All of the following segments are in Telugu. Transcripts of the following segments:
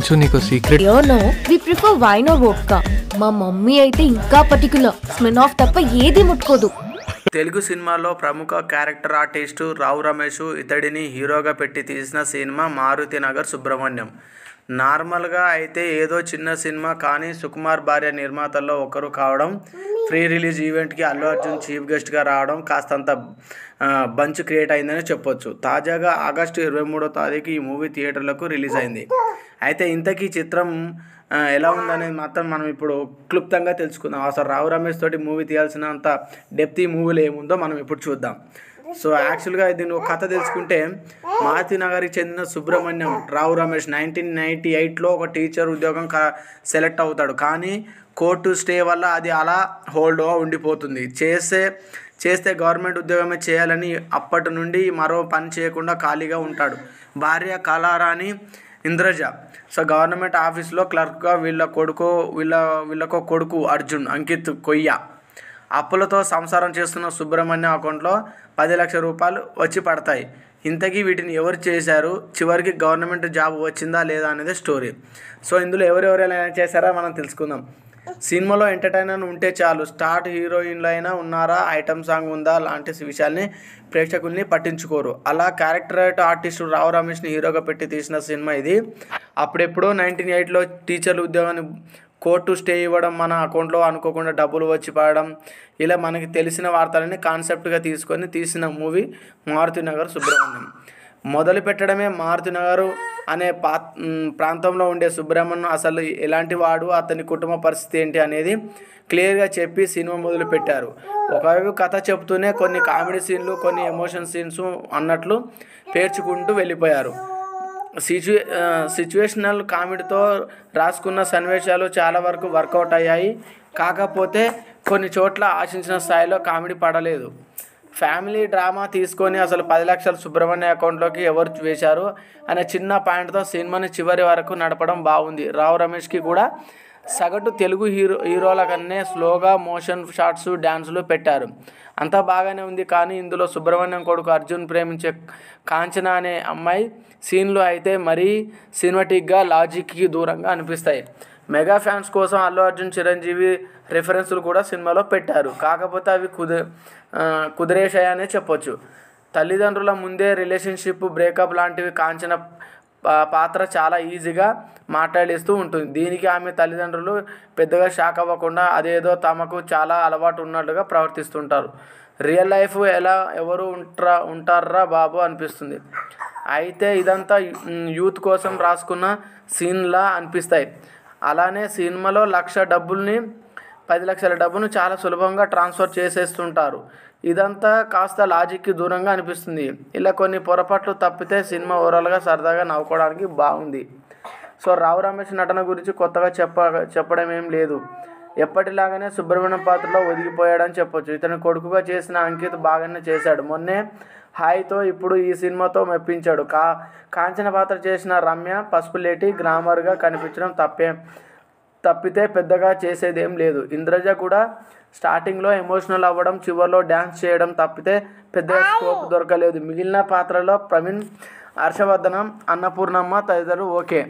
అంశు నీకు secret. You know we prefer wine or vodka. మా మమ్మీ అయితే ఇంకా పర్టికులర్ స్మిర్నాఫ్ తప్ప ఏది ముట్టుకోదు. తెలుగు సినిమాలో ప్రముఖ క్యారెక్టర్ ఆర్టిస్టు రావు రమేష్ ఇతడిని హీరోగా పెట్టి తీసిన సినిమా మారుతినగర్ సుబ్రహ్మణ్యం. నార్మల్గా అయితే ఏదో చిన్న సినిమా, కానీ సుకుమార్ భార్య నిర్మాతల్లో ఒకరు కావడం, ప్రీ రిలీజ్ ఈవెంట్కి అల్లు అర్జున్ చీఫ్ గెస్ట్గా రావడం కాస్తంత బంచ్ క్రియేట్ అయిందని చెప్పొచ్చు. తాజాగా ఆగస్టు 23వ తారీఖు ఈ మూవీ థియేటర్లకు రిలీజ్ అయింది. అయితే ఇంతకీ చిత్రం ఎలా ఉందనేది మాత్రం మనం ఇప్పుడు క్లుప్తంగా తెలుసుకుందాం. అసలు రావు రమేష్ తోటి మూవీ తీయాల్సినంత డెప్త్ ఈ మూవీలో ఏముందో మనం ఇప్పుడు చూద్దాం. సో యాక్చువల్గా దీని ఒక కథ తెలుసుకుంటే, మారుతినగర్కి చెందిన సుబ్రహ్మణ్యం రావు రమేష్ 1998లో ఒక టీచర్ ఉద్యోగం సెలెక్ట్ అవుతాడు. కానీ కోర్టు స్టే వల్ల అది అలా హోల్డ్గా ఉండిపోతుంది. చేస్తే గవర్నమెంట్ ఉద్యోగమే చేయాలని అప్పటి నుండి మరో పని చేయకుండా ఖాళీగా ఉంటాడు. భార్య కళారాణి ఇంద్రజ సో గవర్నమెంట్ ఆఫీస్లో క్లర్క్గా, వీళ్ళకో కొడుకు అర్జున్ అంకిత్ కొయ్య. అప్పులతో సంసారం చేస్తున్న సుబ్రహ్మణ్యం అకౌంట్లో 10 లక్షల రూపాయలు వచ్చి పడతాయి. ఇంతకీ వీటిని ఎవరు చేశారు, చివరికి గవర్నమెంట్ జాబ్ వచ్చిందా లేదా అనేది స్టోరీ. సో ఇందులో ఎవరెవరు చేశారో మనం తెలుసుకుందాం. సినిమాలో ఎంటర్టైనర్ ఉంటే చాలు, స్టార్ హీరోయిన్లు అయినా ఉన్నారా, ఐటమ్ సాంగ్ ఉందా లాంటి విషయాల్ని ప్రేక్షకుల్ని పట్టించుకోరు. అలా క్యారెక్టర్ ఆర్టిస్టు రావు రమేష్ని హీరోగా పెట్టి తీసిన సినిమా ఇది. అప్పుడెప్పుడో 1998లో టీచర్ల ఉద్యోగాన్ని కోర్టు స్టే ఇవ్వడం, మన అకౌంట్లో అనుకోకుండా డబ్బులు వచ్చి పడడం, ఇలా మనకి తెలిసిన వార్తలని కాన్సెప్ట్గా తీసుకొని తీసిన మూవీ మారుతినగర్ సుబ్రహ్మణ్యం. మొదలు పెట్టడమే మారుతినగర్ అనే ప్రాంతంలో ఉండే సుబ్రహ్మణ్యం అసలు ఎలాంటి వాడు, అతని కుటుంబ పరిస్థితి ఏంటి అనేది క్లియర్గా చెప్పి సినిమా మొదలు పెట్టారు. ఒకవైపు కథ చెబుతూనే కొన్ని కామెడీ సీన్లు, కొన్ని ఎమోషన్ సీన్స్ అన్నట్లు పేర్చుకుంటూ వెళ్ళిపోయారు. సిచ్యువేషనల్ కామెడీతో రాసుకున్న సన్నివేశాలు చాలా వరకు వర్కౌట్ అయ్యాయి. కాకపోతే కొన్ని చోట్ల ఆశించిన స్థాయిలో కామెడీ పడలేదు. ఫ్యామిలీ డ్రామా తీసుకొని అసలు 10 లక్షలు సుబ్రహ్మణ్య అకౌంట్లోకి ఎవరు వేశారు అనే చిన్న పాయింట్తో సినిమాని చివరి వరకు నడపడం బాగుంది. రావు రమేష్కి కూడా సగటు తెలుగు హీరోల కన్నా స్లోగా మోషన్ షాట్స్, డ్యాన్సులు పెట్టారు. అంతా బాగానే ఉంది. కానీ ఇందులో సుబ్రహ్మణ్యం కొడుకు అర్జున్ ప్రేమించే కాంచన అనే అమ్మాయి సీన్లు అయితే మరీ సినిమాటిక్గా, లాజిక్కి దూరంగా అనిపిస్తాయి. మెగా ఫ్యాన్స్ కోసం అల్లు అర్జున్, చిరంజీవి రెఫరెన్సులు కూడా సినిమాలో పెట్టారు. కాకపోతే అవి కుదిరేశాయనే చెప్పొచ్చు. తల్లిదండ్రుల ముందే రిలేషన్షిప్ బ్రేకప్ లాంటివి కాంచన పాత్ర చాలా ఈజీగా మాట్లాడిస్తూ ఉంటుంది. దీనికి ఆమె తల్లిదండ్రులు పెద్దగా షాక్ అవ్వకుండా అదేదో తమకు చాలా అలవాటు ఉన్నట్లుగా ప్రవర్తిస్తుంటారు. రియల్ లైఫ్ ఎలా ఎవరు ఉంటారా బాబు అనిపిస్తుంది. అయితే ఇదంతా యూత్ కోసం రాసుకున్న సీన్లా అనిపిస్తాయి. అలానే సినిమాలో 10 లక్షల డబ్బును చాలా సులభంగా ట్రాన్స్ఫర్ చేసేస్తుంటారు. ఇదంతా కాస్త లాజిక్కి దూరంగా అనిపిస్తుంది. ఇలా కొన్ని పొరపాట్లు తప్పితే సినిమా ఓవరాల్గా సరదాగా నవ్వుకోవడానికి బాగుంది. సో రావు రమేష్ నటన గురించి కొత్తగా చెప్పడం ఏం లేదు. ఎప్పటిలాగానే సుబ్రహ్మణ్యం పాత్రలో ఒదిగిపోయాడని చెప్పొచ్చు. ఇతని కొడుకుగా చేసిన అంకిత్ బాగానే చేశాడు. మొన్నే హాయ్తో ఇప్పుడు ఈ సినిమాతో మెప్పించాడు. కాంచన పాత్ర చేసిన రమ్య పసుపులేటి గ్లామర్గా కనిపించడం తప్పితే పెద్దగా చేసేదేం లేదు. ఇంద్రజ కూడా స్టార్టింగ్లో ఎమోషనల్ అవ్వడం, చివరిలో డ్యాన్స్ చేయడం తప్పితే పెద్దగా స్కోప్ దొరకలేదు. మిగిలిన పాత్రలో ప్రవీణ్, హర్షవర్ధనం, అన్నపూర్ణమ్మ తదితరులు ఓకే.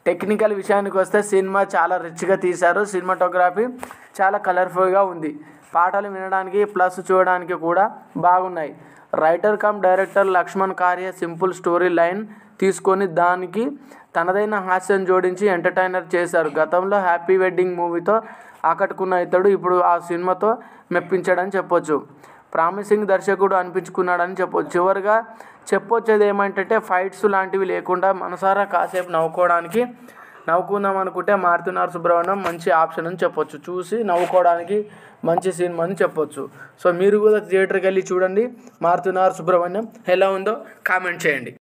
టెక్నికల్ విషయానికి వస్తే సినిమా చాలా రిచ్గా తీశారు. సినిమాటోగ్రఫీ చాలా కలర్ఫుల్గా ఉంది. పాటలు వినడానికి ప్లస్ చూడడానికి కూడా బాగున్నాయి. రైటర్ కమ్ డైరెక్టర్ లక్ష్మణ్ కార్య సింపుల్ స్టోరీ లైన్ తీసుకొని దానికి తనదైన హాస్యం జోడించి ఎంటర్టైనర్ చేశారు. గతంలో హ్యాపీ వెడ్డింగ్ మూవీతో ఆకట్టుకున్న ఇతడు ఇప్పుడు ఆ సినిమాతో మెప్పించాడని చెప్పొచ్చు. ప్రామిసింగ్ దర్శకుడు అనిపించుకున్నాడని చెప్పొచ్చు. చివరిగా చెప్పొచ్చేది ఏమంటే, ఫైట్స్ లాంటివి లేకుండా మనసారా కాసేపు నవ్వుకుందాం అనుకుంటే మారుతినగర్ సుబ్రహ్మణ్యం మంచి ఆప్షన్ అని చెప్పొచ్చు. చూసి నవ్వుకోవడానికి మంచి సినిమా అని చెప్పొచ్చు. సో మీరు కూడా థియేటర్కి వెళ్ళి చూడండి. మారుతినగర్ సుబ్రహ్మణ్యం ఎలా ఉందో కామెంట్ చేయండి.